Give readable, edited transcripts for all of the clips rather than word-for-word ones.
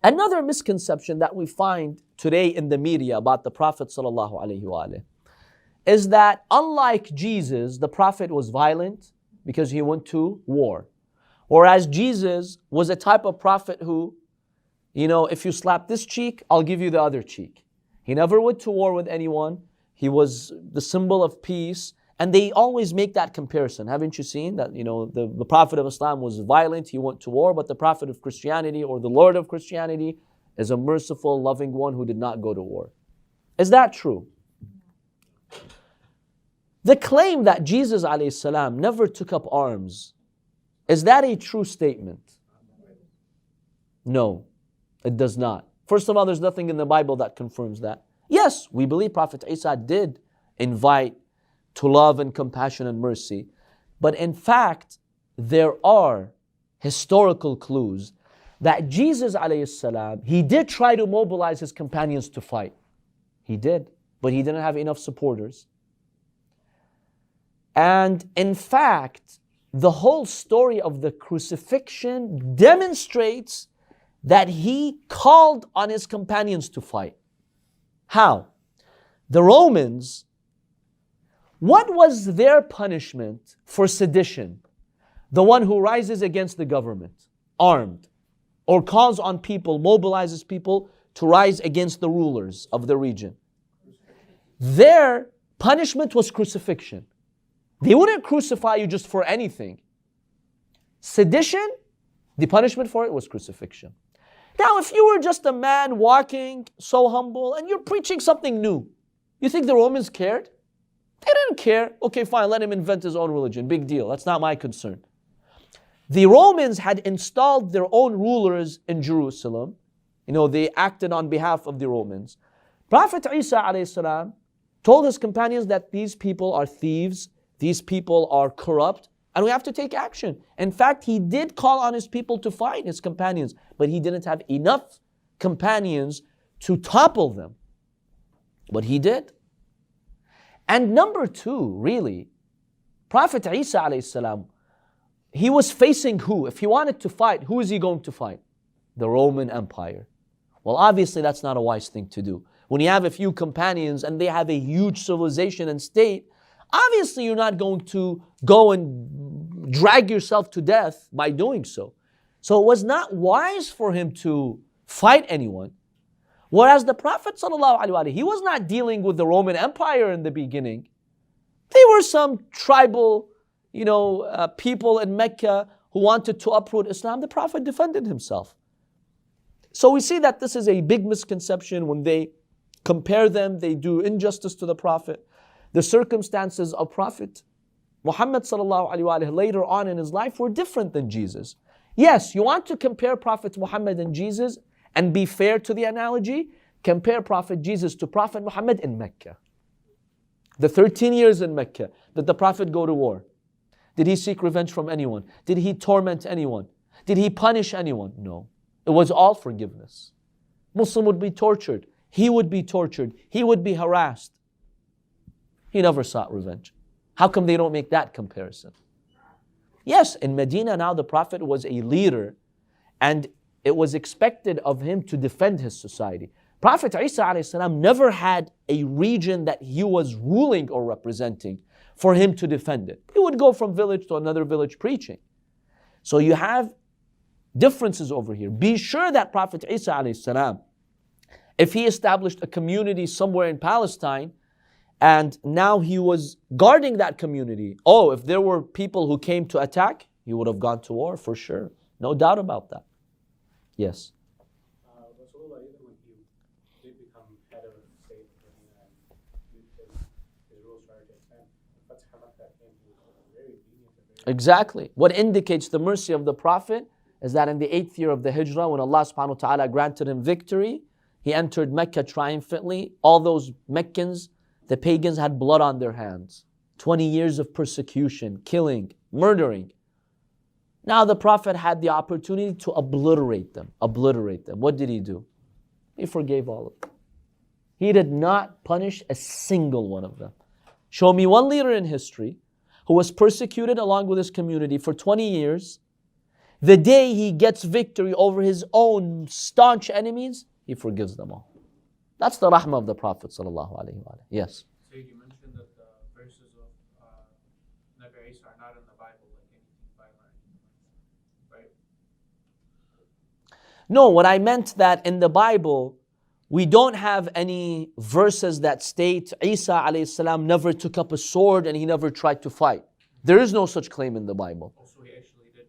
Another misconception that we find today in the media about the Prophet ﷺ is that unlike Jesus, the Prophet was violent because he went to war. Whereas Jesus was a type of prophet who, if you slap this cheek, I'll give you the other cheek. He never went to war with anyone. He was the symbol of peace. And they always make that comparison. Haven't you seen that, the Prophet of Islam was violent, he went to war, but the Prophet of Christianity or the Lord of Christianity is a merciful, loving one who did not go to war. Is that true? The claim that Jesus ﷺ never took up arms, is that a true statement? No, it does not. First of all, there's nothing in the Bible that confirms that. Yes, we believe Prophet Isa did invite to love and compassion and mercy. But in fact, there are historical clues that Jesus ﷺ, he did try to mobilize his companions to fight. He did, but he didn't have enough supporters. And in fact, the whole story of the crucifixion demonstrates that he called on his companions to fight. How? The Romans, what was their punishment for sedition? The one who rises against the government, armed, or calls on people, mobilizes people to rise against the rulers of the region. Their punishment was crucifixion. They wouldn't crucify you just for anything. Sedition, the punishment for it was crucifixion. Now, if you were just a man walking, so humble, and you're preaching something new, you think the Romans cared? They didn't care. Okay, fine, let him invent his own religion. Big deal. That's not my concern. The Romans had installed their own rulers in Jerusalem. They acted on behalf of the Romans. Prophet Isa ﷺ told his companions that these people are thieves, these people are corrupt, and we have to take action. In fact, he did call on his people to fight his companions, but he didn't have enough companions to topple them. But he did. And number two, really, Prophet Isa ﷺ, he was facing who? If he wanted to fight, who is he going to fight? The Roman Empire. Well, obviously that's not a wise thing to do. When you have a few companions and they have a huge civilization and state, obviously you're not going to go and drag yourself to death by doing so. So it was not wise for him to fight anyone. Whereas the Prophet ﷺ, he was not dealing with the Roman Empire in the beginning. They were some tribal, people in Mecca who wanted to uproot Islam. The Prophet defended himself. So we see that this is a big misconception. When they compare them, they do injustice to the Prophet. The circumstances of Prophet Muhammad ﷺ later on in his life were different than Jesus. Yes, you want to compare Prophet Muhammad and Jesus and be fair to the analogy, compare Prophet Jesus to Prophet Muhammad in Mecca. The 13 years in Mecca, did the Prophet go to war? Did he seek revenge from anyone? Did he torment anyone? Did he punish anyone? No. It was all forgiveness. Muslim would be tortured. He would be tortured. He would be harassed. He never sought revenge. How come they don't make that comparison? Yes, in Medina now the Prophet was a leader and it was expected of him to defend his society. Prophet Isa ﷺ never had a region that he was ruling or representing for him to defend it. He would go from village to another village preaching. So you have differences over here. Be sure that Prophet Isa ﷺ, if he established a community somewhere in Palestine, and now he was guarding that community, if there were people who came to attack, he would have gone to war for sure. No doubt about that. Yes. Rasulullah, even when he did become head of state of Medina and his rules started to expand, Mecca came, he was very lenient. Exactly. What indicates the mercy of the Prophet is that in the 8th year of the Hijrah, when Allah subhanahu wa ta'ala granted him victory, he entered Mecca triumphantly. All those Meccans, the pagans, had blood on their hands. 20 years of persecution, killing, murdering. Now the Prophet had the opportunity to obliterate them. What did he do? He forgave all of them. He did not punish a single one of them. Show me one leader in history who was persecuted along with his community for 20 years, the day he gets victory over his own staunch enemies, he forgives them all. That's the rahmah of the Prophet sallallahu alaihi wasallam. Yes. So you mentioned that the verses of Nabi Isa are not in the Bible, like anything violent, right? No, what I meant that in the Bible, we don't have any verses that state Isa alayhi salam never took up a sword and he never tried to fight. There is no such claim in the Bible. Also, he actually did.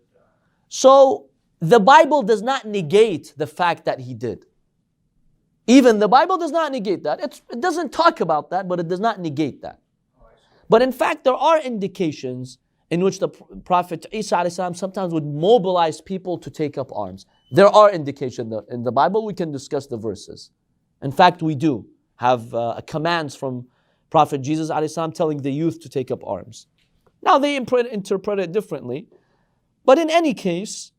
So the Bible does not negate the fact that he did. Even the Bible does not negate that. It doesn't talk about that, but it does not negate that. But in fact, there are indications in which the Prophet Isa alayhi salam sometimes would mobilize people to take up arms. There are indications in the Bible. We can discuss the verses. In fact, we do have commands from Prophet Jesus alayhi salam telling the youth to take up arms. Now they interpret it differently. But in any case,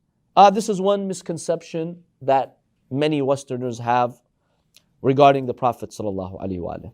this is one misconception that many Westerners have regarding the Prophet sallallahu alaihi wasallam.